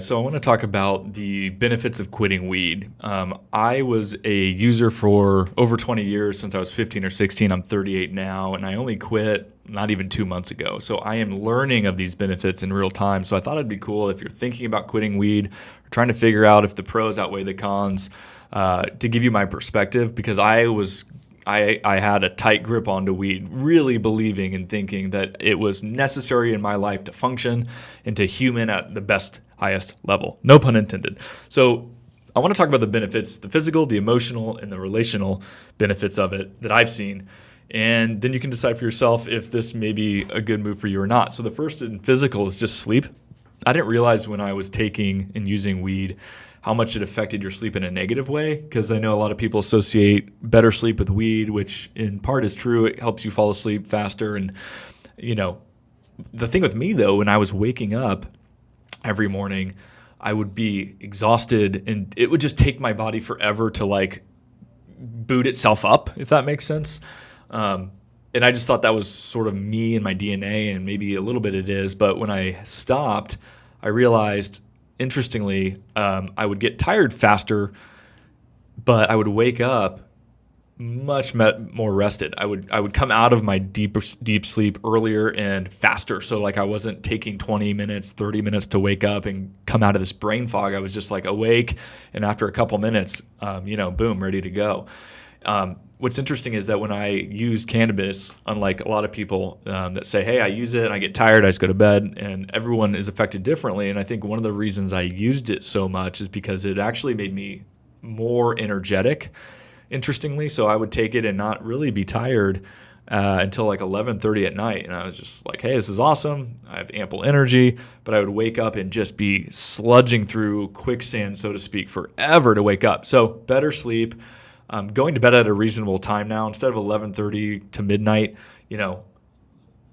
So I want to talk about the benefits of quitting weed. I was a user for over 20 years since I was 15 or 16. I'm 38 now, and I only quit not even 2 months ago. So I am learning of these benefits in real time. So I thought it'd be cool if you're thinking about quitting weed or trying to figure out if the pros outweigh the cons, to give you my perspective, because I had a tight grip onto weed, really believing and thinking that it was necessary in my life to function and to human at the best, highest level. No pun intended. So I want to talk about the benefits, the physical, the emotional, and the relational benefits of it that I've seen. And then you can decide for yourself if this may be a good move for you or not. So the first in physical is just sleep. I didn't realize when I was taking and using weed how much it affected your sleep in a negative way, because I know a lot of people associate better sleep with weed, which in part is true. It helps you fall asleep faster. And, the thing with me, though, when I was waking up every morning, I would be exhausted and it would just take my body forever to boot itself up, if that makes sense. And I just thought that was sort of me and my DNA, and maybe a little bit it is. But when I stopped, I realized, interestingly, I would get tired faster, but I would wake up much more rested. I would come out of my deep sleep earlier and faster. So I wasn't taking 20 minutes, 30 minutes to wake up and come out of this brain fog. I was just awake, and after a couple minutes, boom, ready to go. What's interesting is that when I use cannabis, unlike a lot of people that say, hey, I use it and I get tired, I just go to bed, and everyone is affected differently. And I think one of the reasons I used it so much is because it actually made me more energetic, interestingly. So I would take it and not really be tired until 11:30 at night. And I was just hey, this is awesome. I have ample energy. But I would wake up and just be sludging through quicksand, so to speak, forever to wake up. So better sleep. Going to bed at a reasonable time now, instead of 11:30 to midnight.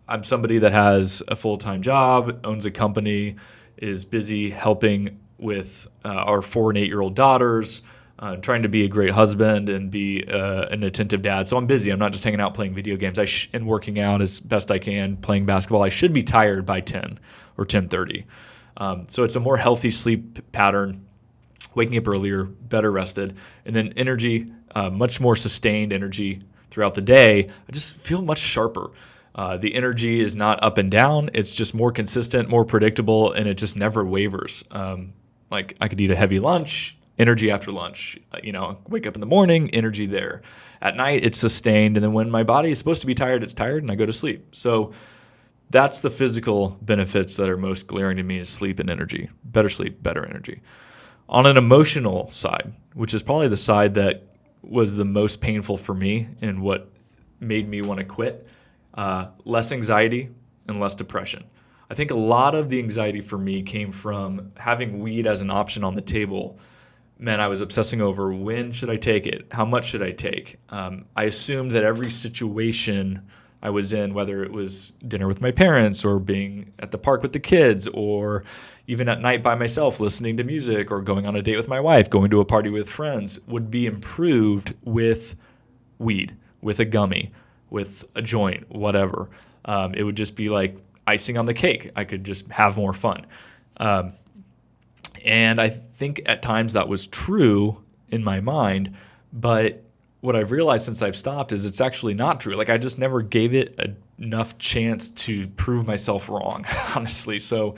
I'm somebody that has a full-time job, owns a company, is busy helping with our 4 and 8-year-old daughters, trying to be a great husband and be an attentive dad. So I'm busy. I'm not just hanging out playing video games and working out as best I can, playing basketball. I should be tired by 10 or 10:30. So it's a more healthy sleep pattern, waking up earlier, better rested, and then energy, much more sustained energy throughout the day. I just feel much sharper. The energy is not up and down. It's just more consistent, more predictable, and it just never wavers. I could eat a heavy lunch, energy after lunch. Wake up in the morning, energy there. At night, it's sustained, and then when my body is supposed to be tired, it's tired, and I go to sleep. So that's the physical benefits that are most glaring to me, is sleep and energy. Better sleep, better energy. On an emotional side, which is probably the side that was the most painful for me and what made me want to quit, less anxiety and less depression. I think a lot of the anxiety for me came from having weed as an option on the table. Man, I was obsessing over, when should I take it? How much should I take? I assumed that every situation I was in, whether it was dinner with my parents or being at the park with the kids or even at night by myself listening to music or going on a date with my wife, going to a party with friends, would be improved with weed, with a gummy, with a joint, whatever. It would just be like icing on the cake. I could just have more fun. And I think at times that was true in my mind, but what I've realized since I've stopped is it's actually not true. I just never gave it enough chance to prove myself wrong, honestly. So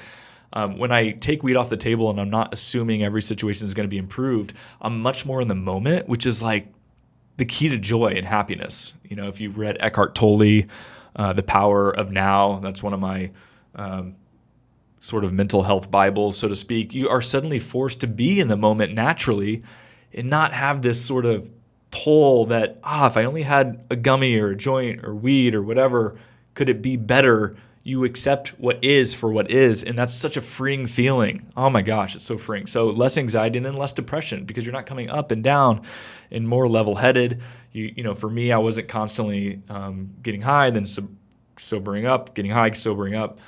when I take weed off the table and I'm not assuming every situation is going to be improved, I'm much more in the moment, which is the key to joy and happiness. If you've read Eckhart Tolle, The Power of Now, that's one of my sort of mental health Bibles, so to speak. You are suddenly forced to be in the moment naturally and not have this sort of pull that, if I only had a gummy or a joint or weed or whatever, could it be better? You accept what is for what is, and that's such a freeing feeling. Oh my gosh, it's so freeing. So less anxiety and then less depression, because you're not coming up and down, and more level-headed. For me, I wasn't constantly getting high, then sobering up, getting high, sobering up.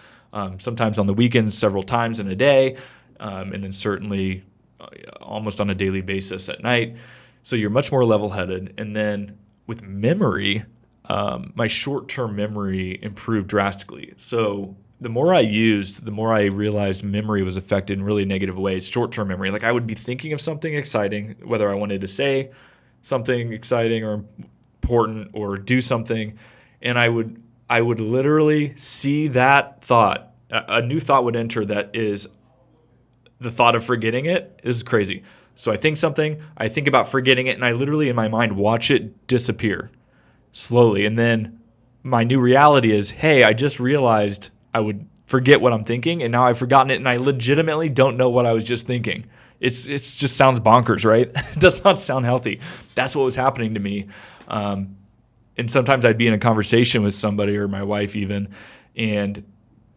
Sometimes on the weekends, several times in a day, and then certainly almost on a daily basis at night. So you're much more level-headed. And then with memory, my short-term memory improved drastically. So the more I used, the more I realized memory was affected in really negative ways, short-term memory. Like I would be thinking of something exciting, whether I wanted to say something exciting or important or do something, and I would literally see that thought. A new thought would enter that is the thought of forgetting it. This is crazy. So I think something, I think about forgetting it, and I literally in my mind watch it disappear slowly. And then my new reality is, hey, I just realized I would forget what I'm thinking, and now I've forgotten it, and I legitimately don't know what I was just thinking. It's just sounds bonkers, right? It does not sound healthy. That's what was happening to me. And sometimes I'd be in a conversation with somebody or my wife even, and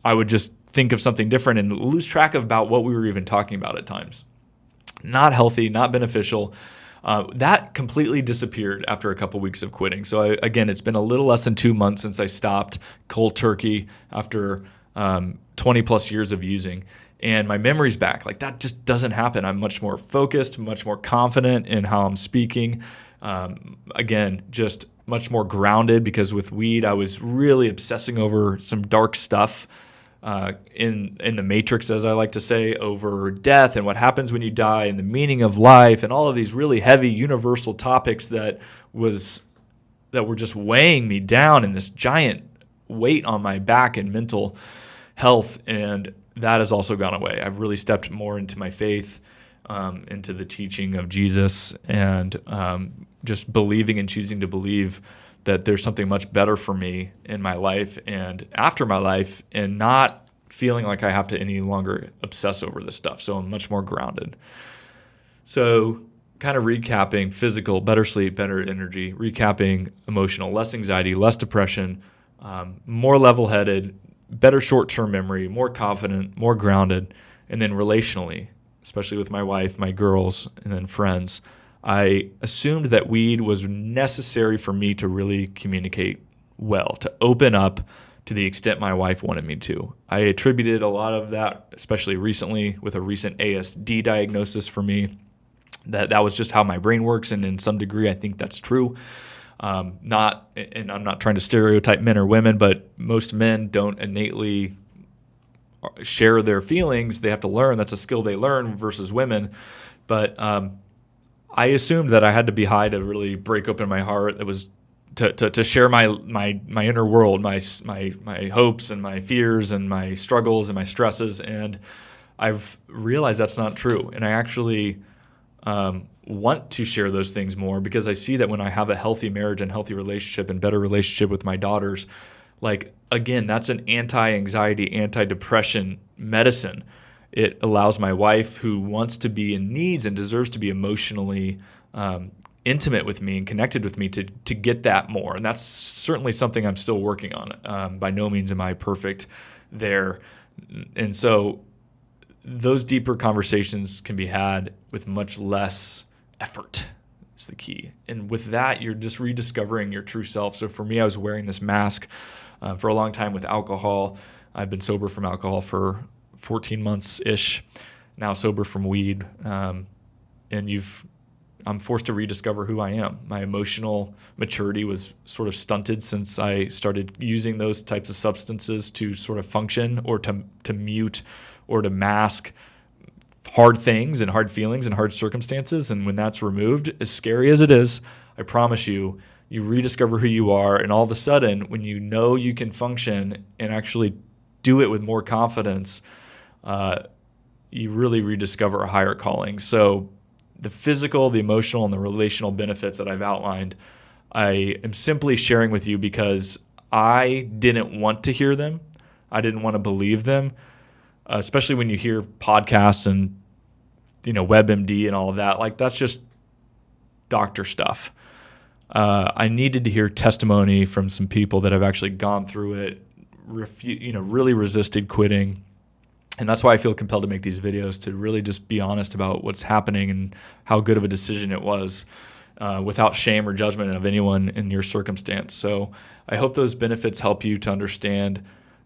I would just think of something different and lose track of about what we were even talking about at times. Not healthy, not beneficial. That completely disappeared after a couple weeks of quitting. So again, it's been a little less than 2 months since I stopped cold turkey after 20 plus years of using. And my memory's back. Like that just doesn't happen. I'm much more focused, much more confident in how I'm speaking. Again, just much more grounded because with weed, I was really obsessing over some dark stuff in the matrix, as I like to say, over death and what happens when you die and the meaning of life and all of these really heavy universal topics that were just weighing me down in this giant weight on my back and mental health. And that has also gone away. I've really stepped more into my faith, into the teaching of Jesus, and just believing and choosing to believe that there's something much better for me in my life and after my life, and not feeling like I have to any longer obsess over this stuff. So I'm much more grounded. So kind of recapping: physical, better sleep, better energy; recapping emotional, less anxiety, less depression, more level-headed, better short-term memory, more confident, more grounded. And then relationally, especially with my wife, my girls, and then friends, I assumed that weed was necessary for me to really communicate well, to open up to the extent my wife wanted me to. I attributed a lot of that, especially recently with a recent ASD diagnosis for me, that was just how my brain works, and in some degree I think that's true. And I'm not trying to stereotype men or women, but most men don't innately share their feelings. They have to learn. That's a skill they learn versus women. But I assumed that I had to be high to really break open my heart. It was to share my inner world, my hopes and my fears and my struggles and my stresses. And I've realized that's not true. And I actually want to share those things more, because I see that when I have a healthy marriage and healthy relationship and better relationship with my daughters, like, again, that's an anti-anxiety, anti-depression medicine. It allows my wife, who wants to be and needs and deserves to be emotionally intimate with me and connected with me, to get that more. And that's certainly something I'm still working on. By no means am I perfect there. And so those deeper conversations can be had with much less effort is the key. And with that, you're just rediscovering your true self. So for me, I was wearing this mask for a long time with alcohol. I've been sober from alcohol for 14 months-ish, now sober from weed. And I'm forced to rediscover who I am. My emotional maturity was sort of stunted since I started using those types of substances to sort of function or to mute or to mask hard things and hard feelings and hard circumstances. And when that's removed, as scary as it is, I promise you, you rediscover who you are. And all of a sudden, when you know you can function and actually do it with more confidence, you really rediscover a higher calling. So the physical, the emotional, and the relational benefits that I've outlined, I am simply sharing with you because I didn't want to hear them. I didn't want to believe them, especially when you hear podcasts and, WebMD and all of that. Like, that's just doctor stuff. I needed to hear testimony from some people that have actually gone through it, really resisted quitting. And that's why I feel compelled to make these videos, to really just be honest about what's happening and how good of a decision it was, without shame or judgment of anyone in your circumstance. So I hope those benefits help you to understand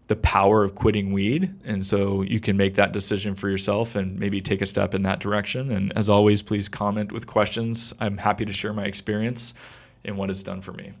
the power of quitting weed, and so you can make that decision for yourself and maybe take a step in that direction. And as always, please comment with questions. I'm happy to share my experience and what it's done for me.